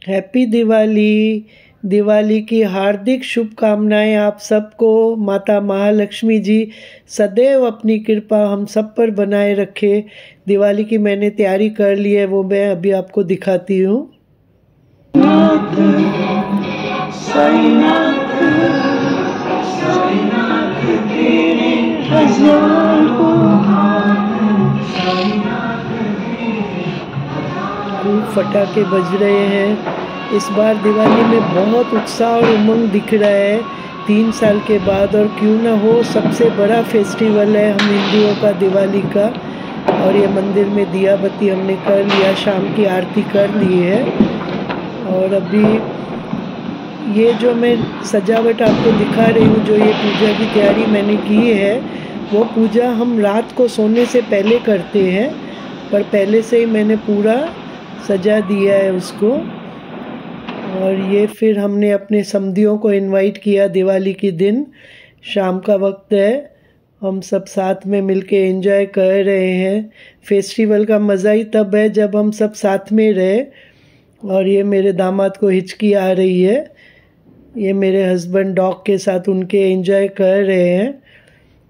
Happy Diwali. Diwali की हार्दिक शुभकामनाएं आप सबको। माता महालक्ष्मी जी सदैव अपनी कृपा हम सब पर बनाए रखे। दिवाली की मैंने तैयारी कर ली है, वो मैं अभी आपको दिखाती हूँ। खूब फटाके बज रहे हैं। इस बार दिवाली में बहुत उत्साह और उमंग दिख रहा है 3 साल के बाद। और क्यों ना हो, सबसे बड़ा फेस्टिवल है हम हिंदुओं का दिवाली का। और ये मंदिर में दिया बत्ती हमने कर लिया, शाम की आरती कर ली है। और अभी ये जो मैं सजावट आपको दिखा रही हूँ, जो ये पूजा की तैयारी मैंने की है, वो पूजा हम रात को सोने से पहले करते हैं। पर पहले से ही मैंने पूरा सजा दिया है उसको। और ये फिर हमने अपने समधियों को इनवाइट किया। दिवाली के दिन शाम का वक्त है, हम सब साथ में मिलके एंजॉय कर रहे हैं। फेस्टिवल का मज़ा ही तब है जब हम सब साथ में रहे। और ये मेरे दामाद को हिचकी आ रही है, ये मेरे हस्बैंड डॉग के साथ उनके एंजॉय कर रहे हैं।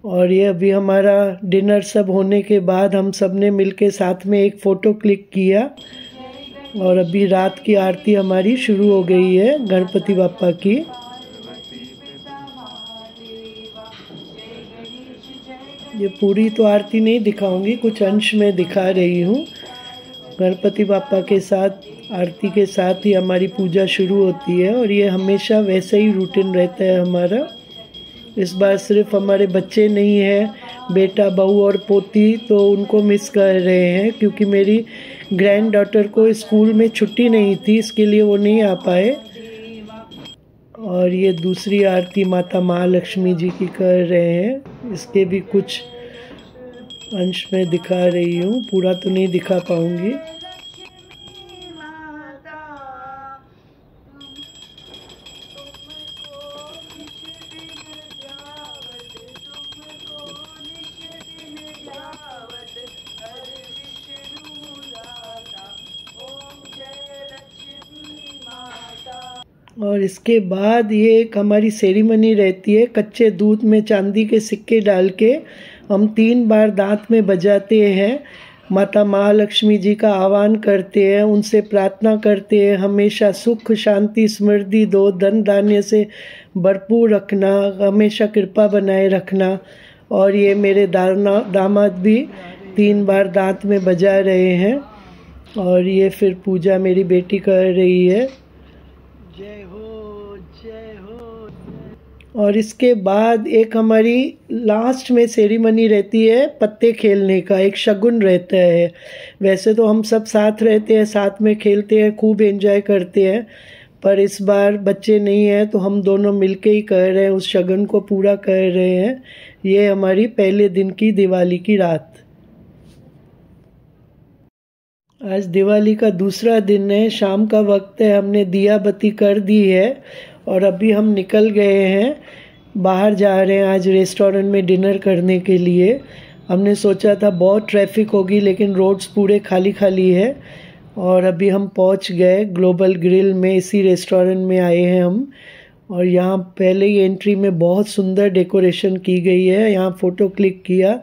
और ये अभी हमारा डिनर सब होने के बाद हम सब ने मिलके साथ में एक फ़ोटो क्लिक किया। और अभी रात की आरती हमारी शुरू हो गई है गणपति बापा की। ये पूरी तो आरती नहीं दिखाऊंगी, कुछ अंश में दिखा रही हूँ। गणपति बापा के साथ आरती के साथ ही हमारी पूजा शुरू होती है। और ये हमेशा वैसे ही रूटीन रहता है हमारा। इस बार सिर्फ हमारे बच्चे नहीं हैं, बेटा बहू और पोती तो उनको मिस कर रहे हैं, क्योंकि मेरी ग्रैंड डॉटर को स्कूल में छुट्टी नहीं थी, इसके लिए वो नहीं आ पाए। और ये दूसरी आरती माता महालक्ष्मी जी की कर रहे हैं, इसके भी कुछ अंश में दिखा रही हूँ, पूरा तो नहीं दिखा पाऊँगी। और इसके बाद ये एक हमारी सेरेमनी रहती है, कच्चे दूध में चांदी के सिक्के डाल के हम 3 बार दांत में बजाते हैं। माता महालक्ष्मी जी का आह्वान करते हैं, उनसे प्रार्थना करते हैं हमेशा सुख शांति समृद्धि दो, धन धान्य से भरपूर रखना, हमेशा कृपा बनाए रखना। और ये मेरे दामाद भी 3 बार दांत में बजा रहे हैं। और ये फिर पूजा मेरी बेटी कर रही है। जय हो जय हो। और इसके बाद एक हमारी लास्ट में सेरेमनी रहती है पत्ते खेलने का, एक शगुन रहता है। वैसे तो हम सब साथ रहते हैं, साथ में खेलते हैं, खूब एंजॉय करते हैं, पर इस बार बच्चे नहीं हैं तो हम दोनों मिलके ही कर रहे हैं, उस शगुन को पूरा कर रहे हैं। ये हमारी पहले दिन की दिवाली की रात। आज दिवाली का दूसरा दिन है, शाम का वक्त है, हमने दिया बत्ती कर दी है। और अभी हम निकल गए हैं, बाहर जा रहे हैं आज रेस्टोरेंट में डिनर करने के लिए। हमने सोचा था बहुत ट्रैफिक होगी, लेकिन रोड्स पूरे खाली खाली है। और अभी हम पहुंच गए ग्लोबल ग्रिल में, इसी रेस्टोरेंट में आए हैं हम। और यहाँ पहले ही एंट्री में बहुत सुंदर डेकोरेशन की गई है, यहाँ फ़ोटो क्लिक किया।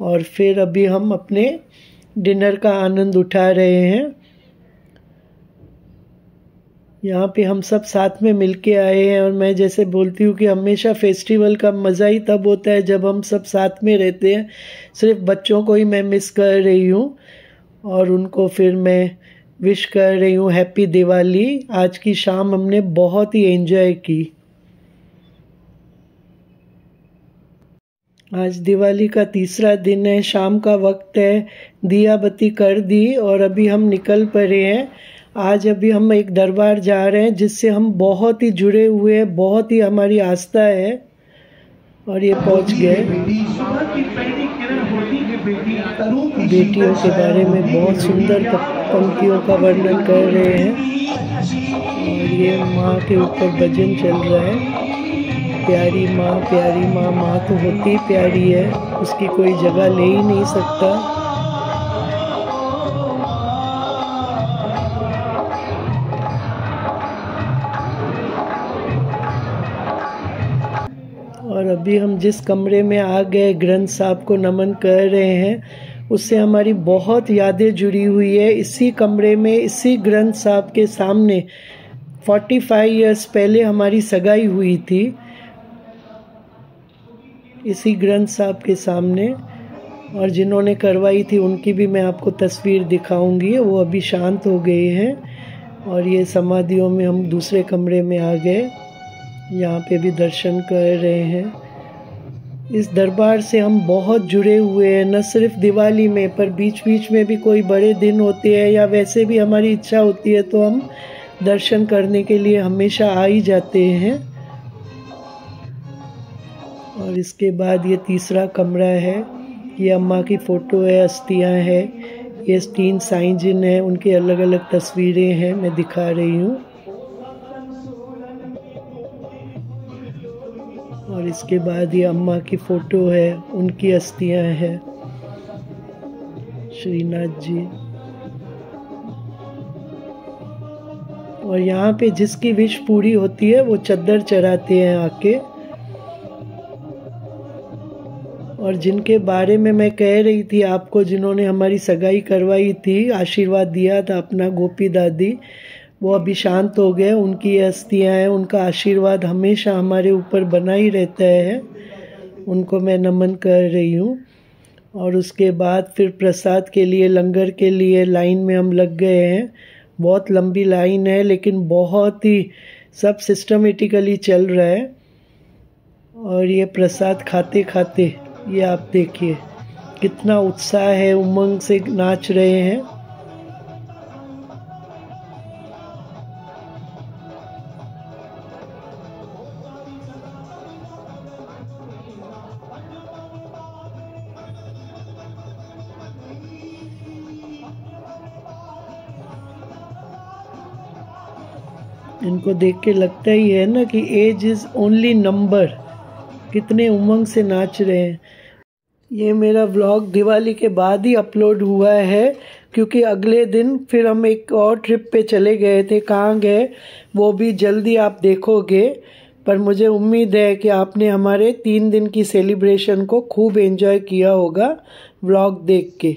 और फिर अभी हम अपने डिनर का आनंद उठा रहे हैं। यहाँ पे हम सब साथ में मिलके आए हैं। और मैं जैसे बोलती हूँ कि हमेशा फेस्टिवल का मज़ा ही तब होता है जब हम सब साथ में रहते हैं। सिर्फ बच्चों को ही मैं मिस कर रही हूँ और उनको फिर मैं विश कर रही हूँ हैप्पी दिवाली। आज की शाम हमने बहुत ही एंजॉय की। आज दिवाली का तीसरा दिन है, शाम का वक्त है, दिया बत्ती कर दी और अभी हम निकल पड़े हैं। आज अभी हम एक दरबार जा रहे हैं जिससे हम बहुत ही जुड़े हुए हैं, बहुत ही हमारी आस्था है। और ये पहुंच गए। बेटियों के बारे में बहुत सुंदर पंक्तियों का वर्णन कर रहे हैं। और ये माँ के ऊपर भजन चल रहा है, प्यारी माँ, माँ तो होती प्यारी है, उसकी कोई जगह ले ही नहीं सकता। और अभी हम जिस कमरे में आ गए ग्रंथ साहब को नमन कर रहे हैं, उससे हमारी बहुत यादें जुड़ी हुई है। इसी कमरे में इसी ग्रंथ साहब के सामने 45 इयर्स पहले हमारी सगाई हुई थी, इसी ग्रंथ साहब के सामने। और जिन्होंने करवाई थी उनकी भी मैं आपको तस्वीर दिखाऊंगी। वो अभी शांत हो गए हैं। और ये समाधियों में हम दूसरे कमरे में आ गए, यहाँ पे भी दर्शन कर रहे हैं। इस दरबार से हम बहुत जुड़े हुए हैं, न सिर्फ दिवाली में, पर बीच बीच में भी कोई बड़े दिन होते हैं या वैसे भी हमारी इच्छा होती है तो हम दर्शन करने के लिए हमेशा आ ही जाते हैं। और इसके बाद ये तीसरा कमरा है, ये अम्मा की फ़ोटो है, अस्थियाँ हैं, ये 3 साईं जिन हैं, उनकी अलग अलग तस्वीरें हैं, मैं दिखा रही हूँ। और इसके बाद ये अम्मा की फ़ोटो है, उनकी अस्थियाँ हैं, श्रीनाथ जी। और यहाँ पे जिसकी विश पूरी होती है वो चद्दर चढ़ाते हैं आके। और जिनके बारे में मैं कह रही थी आपको, जिन्होंने हमारी सगाई करवाई थी, आशीर्वाद दिया था अपना, गोपी दादी, वो अभी शांत हो गए। उनकी अस्थियाँ हैं, उनका आशीर्वाद हमेशा हमारे ऊपर बना ही रहता है, उनको मैं नमन कर रही हूँ। और उसके बाद फिर प्रसाद के लिए, लंगर के लिए लाइन में हम लग गए हैं। बहुत लंबी लाइन है, लेकिन बहुत ही सब सिस्टमेटिकली चल रहा है। और ये प्रसाद खाते खाते ये आप देखिए कितना उत्साह है, उमंग से नाच रहे हैं। इनको देख के लगता ही है ना कि एज इज़ ओनली नंबर, कितने उमंग से नाच रहे हैं। ये मेरा व्लॉग दिवाली के बाद ही अपलोड हुआ है, क्योंकि अगले दिन फिर हम एक और ट्रिप पे चले गए थे। कहाँ गए वो भी जल्दी आप देखोगे, पर मुझे उम्मीद है कि आपने हमारे 3 दिन की सेलिब्रेशन को खूब एंजॉय किया होगा व्लॉग देख के।